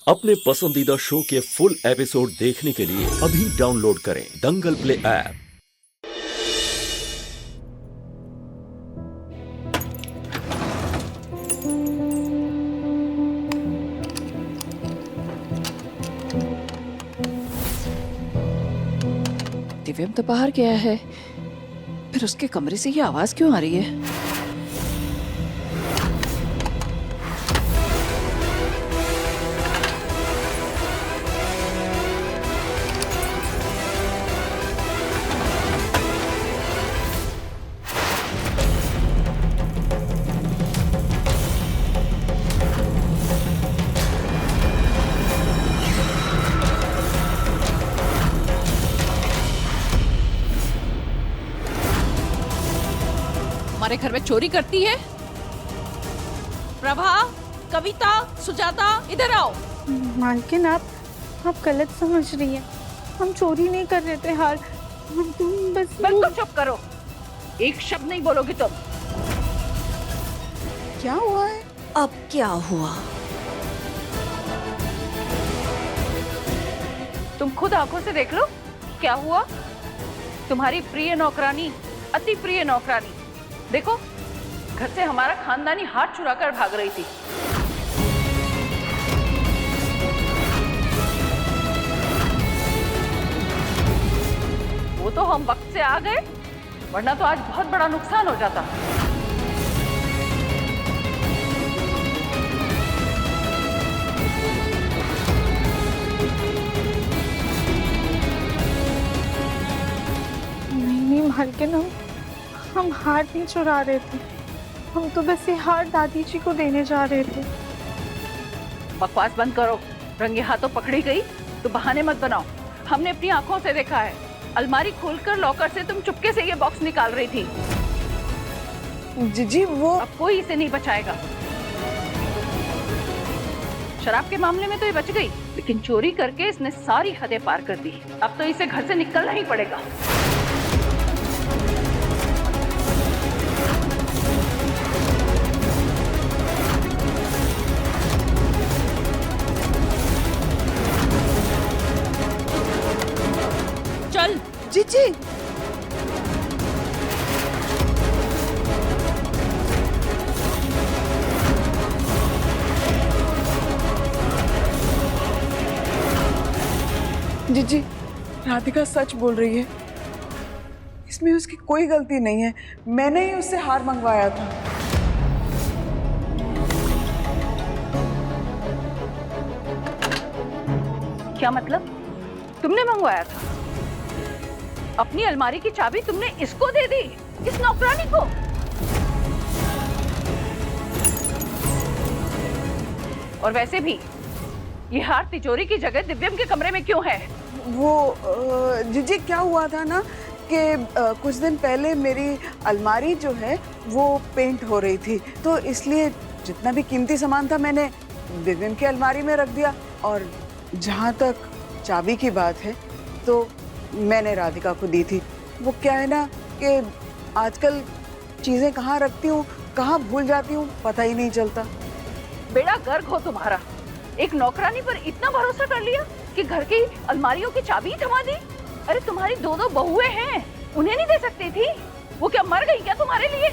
अपने पसंदीदा शो के फुल एपिसोड देखने के लिए अभी डाउनलोड करें दंगल प्ले ऐप। दिव्यम तो बाहर गया है, फिर उसके कमरे से ये आवाज क्यों आ रही है? हमारे घर में चोरी करती है? प्रभा, कविता, सुजाता, इधर आओ। मालकिन, आप गलत समझ रही हैं। हम चोरी नहीं कर रहे थे हार, तुम बस बिल्कुल चुप करो, एक शब्द नहीं बोलोगी तुम। क्या हुआ है? अब क्या हुआ? तुम खुद आंखों से देख लो क्या हुआ। तुम्हारी प्रिय नौकरानी, अति प्रिय नौकरानी, देखो घर से हमारा खानदानी हाथ चुराकर भाग रही थी। वो तो हम वक्त से आ गए, वरना तो आज बहुत बड़ा नुकसान हो जाता। नहीं मालकिन, हम हार नहीं चुरा रहे थे। हम तो बस ये हार दादी जी को देने जा रहे थे। बकवास बंद करो। रंगे हाथों पकड़ी गई तो बहाने मत बनाओ। हमने अपनी आंखों से देखा है, अलमारी खोलकर लॉकर से तुम चुपके से ये बॉक्स निकाल रही थी। जीजी, वो अब कोई इसे नहीं बचाएगा। शराब के मामले में तो ये बच गई, लेकिन चोरी करके इसने सारी हदें पार कर दी। अब तो इसे घर से निकलना ही पड़ेगा। चल जीजी, जीजी, राधिका सच बोल रही है। इसमें उसकी कोई गलती नहीं है। मैंने ही उससे हार मंगवाया था। क्या मतलब? तुमने मंगवाया था? अपनी अलमारी की चाबी तुमने इसको दे दी, इस नौकरानी को? और वैसे भी ये हार तिजोरी की जगह दिव्यम के कमरे में क्यों है? वो जीजी, क्या हुआ था ना कि कुछ दिन पहले मेरी अलमारी जो है वो पेंट हो रही थी, तो इसलिए जितना भी कीमती सामान था मैंने दिव्यम की अलमारी में रख दिया। और जहाँ तक चाबी की बात है तो मैंने राधिका को दी थी। वो क्या है ना कि आजकल चीज़ें कहाँ रखती हूँ, कहाँ भूल जाती हूँ, पता ही नहीं चलता। बेड़ा गर्क हो तुम्हारा। एक नौकरानी पर इतना भरोसा कर लिया कि घर की अलमारियों की चाबी ही थमा दी। अरे तुम्हारी दो बहुएं हैं, उन्हें नहीं दे सकती थी? वो क्या मर गई क्या तुम्हारे लिए,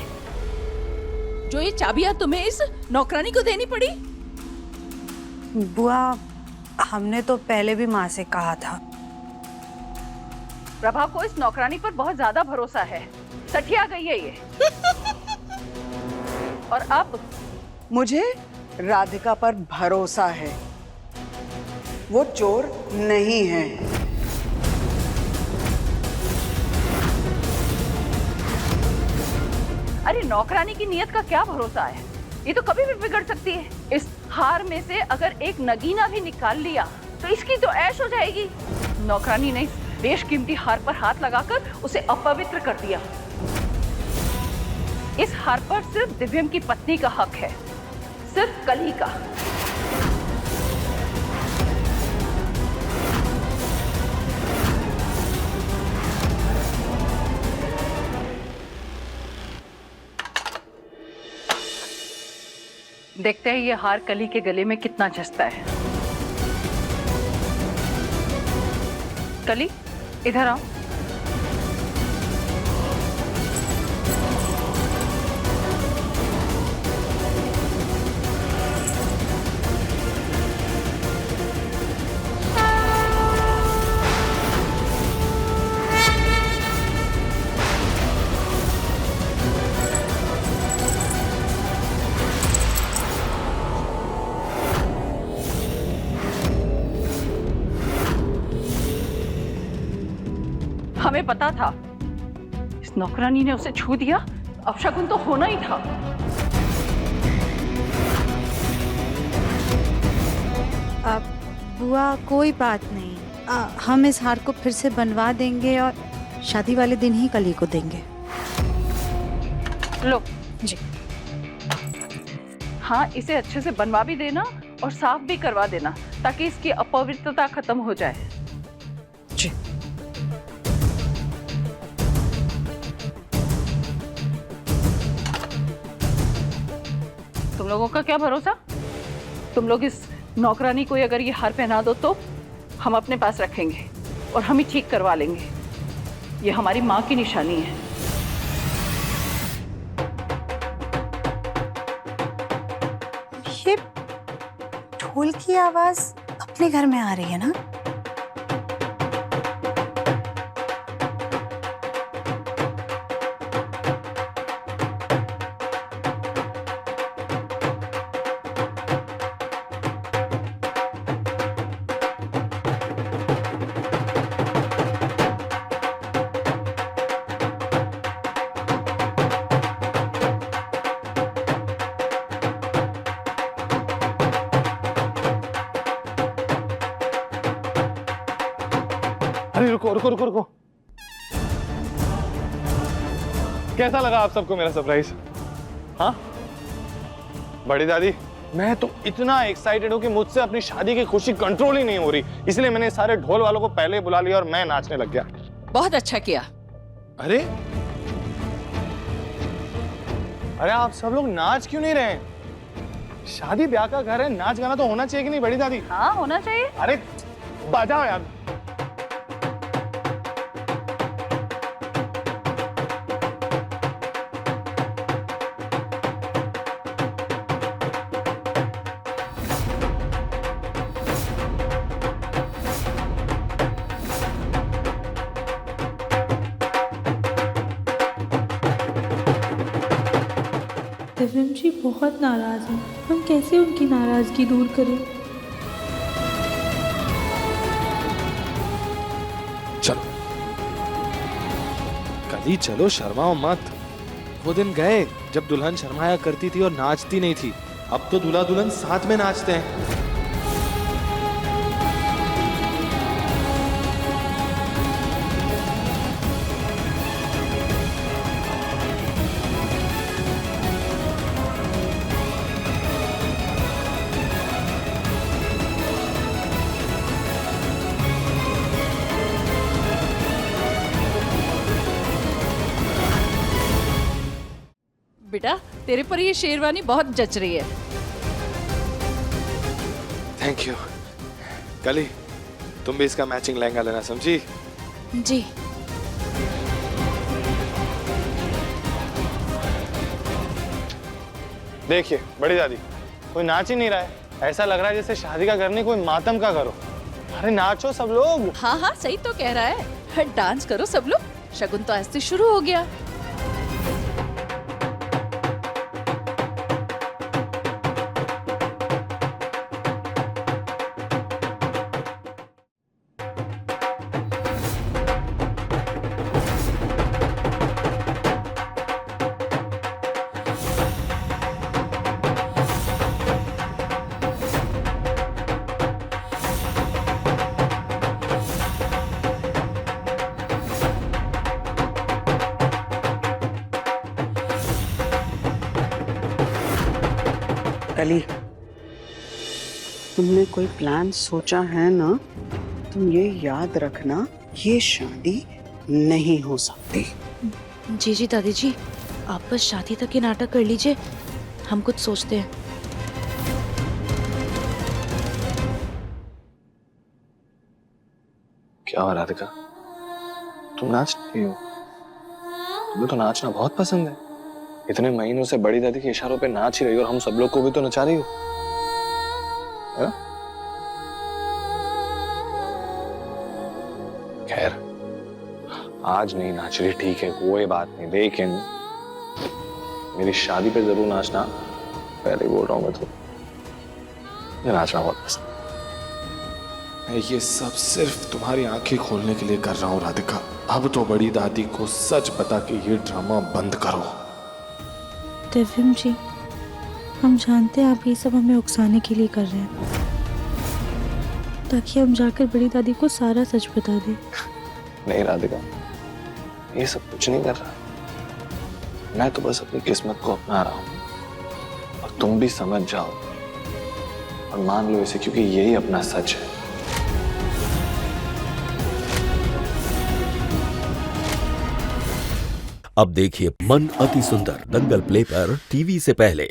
जो ये चाबियां तुम्हें इस नौकरानी को देनी पड़ी? बुआ, हमने तो पहले भी माँ से कहा था। प्रभा को इस नौकरानी पर बहुत ज्यादा भरोसा है, सठिया गई है ये। और अब मुझे राधिका पर भरोसा है, वो चोर नहीं है। अरे नौकरानी की नीयत का क्या भरोसा है, ये तो कभी भी बिगड़ सकती है। इस हार में से अगर एक नगीना भी निकाल लिया तो इसकी तो ऐश हो जाएगी। नौकरानी ने इस बेशकीमती हार पर हाथ लगाकर उसे अपवित्र कर दिया। इस हार पर सिर्फ दिव्यम की पत्नी का हक है, सिर्फ कली का। देखते हैं ये हार कली के गले में कितना जचता है। कली, इधर आओ। हमें पता था इस नौकरानी ने उसे छू दिया, अपशगुन तो होना ही था। अब बुआ कोई बात नहीं, हम इस हार को फिर से बनवा देंगे और शादी वाले दिन ही कली को देंगे। लो जी। हाँ, इसे अच्छे से बनवा भी देना और साफ भी करवा देना ताकि इसकी अपवित्रता खत्म हो जाए। जी। तुम लोगों का क्या भरोसा? तुम लोग इस नौकरानी को अगर ये हार पहना दो तो हम अपने पास रखेंगे और हम ही ठीक करवा लेंगे। ये हमारी माँ की निशानी है। ये ढोल की आवाज अपने घर में आ रही है ना? अरे रुको रुको रुको रुको, कैसा लगा आप सबको मेरा सरप्राइज? हाँ बड़ी दादी, मैं तो इतना एक्साइटेड हूँ कि मुझसे अपनी शादी की खुशी कंट्रोल ही नहीं हो रही, इसलिए मैंने सारे ढोल वालों को पहले ही बुला लिया और मैं नाचने लग गया। बहुत अच्छा किया। अरे अरे आप सब लोग नाच क्यों नहीं रहे? शादी ब्याह का घर है, नाच गाना तो होना चाहिए कि नहीं बड़ी दादी? हाँ, होना चाहिए। अरे बजाओ यार। दिव्यम जी बहुत नाराज हैं, हम कैसे उनकी नाराजगी दूर करें? चलो कली, चलो शर्माओ मत। वो दिन गए जब दुल्हन शर्माया करती थी और नाचती नहीं थी। अब तो दूल्हा दुल्हन साथ में नाचते हैं। बेटा, तेरे पर ये शेरवानी बहुत जच रही है। Thank you. कली, तुम भी इसका मैचिंग लहंगा लेना, समझी? जी। देखिए बड़ी दादी, कोई नाच ही नहीं रहा है, ऐसा लग रहा है जैसे शादी का घर नहीं कोई मातम का घर हो। अरे नाचो सब लोग। हाँ हाँ, सही तो कह रहा है। डांस करो सब लोग, शगुन तो आज से शुरू हो गया। कली, तुमने कोई प्लान सोचा है ना? तुम ये याद रखना, ये शादी नहीं हो सकती। जी जी दादी जी, आप बस शादी तक ही नाटक कर लीजिए, हम कुछ सोचते हैं। क्या हो राधिका, तुम नाच रही हो? तुम्हें तो नाचना बहुत पसंद है। इतने महीनों से बड़ी दादी के इशारों पे नाच ही रही हो और हम सब लोग को भी तो नचा रही हो, है? खैर, आज नहीं नाच रही, ठीक है, कोई बात नहीं, लेकिन मेरी शादी पे जरूर नाचना। पहले ही बोल रहा हूं मैं तो, मुझे नाचना बहुत पसंद। मैं ये सब सिर्फ तुम्हारी आंखें खोलने के लिए कर रहा हूँ राधिका। अब तो बड़ी दादी को सच बता के ये ड्रामा बंद करो। दिव्यम जी, हम जानते हैं आप ये सब हमें उकसाने के लिए कर रहे हैं, ताकि हम जाकर बड़ी दादी को सारा सच बता दें। नहीं राधिका, ये सब कुछ नहीं कर रहा, मैं तो बस अपनी किस्मत को अपना रहा हूं और तुम भी समझ जाओ और मान लो इसे, क्योंकि यही अपना सच है। अब देखिए मन अति सुंदर दंगल प्ले पर टीवी से पहले।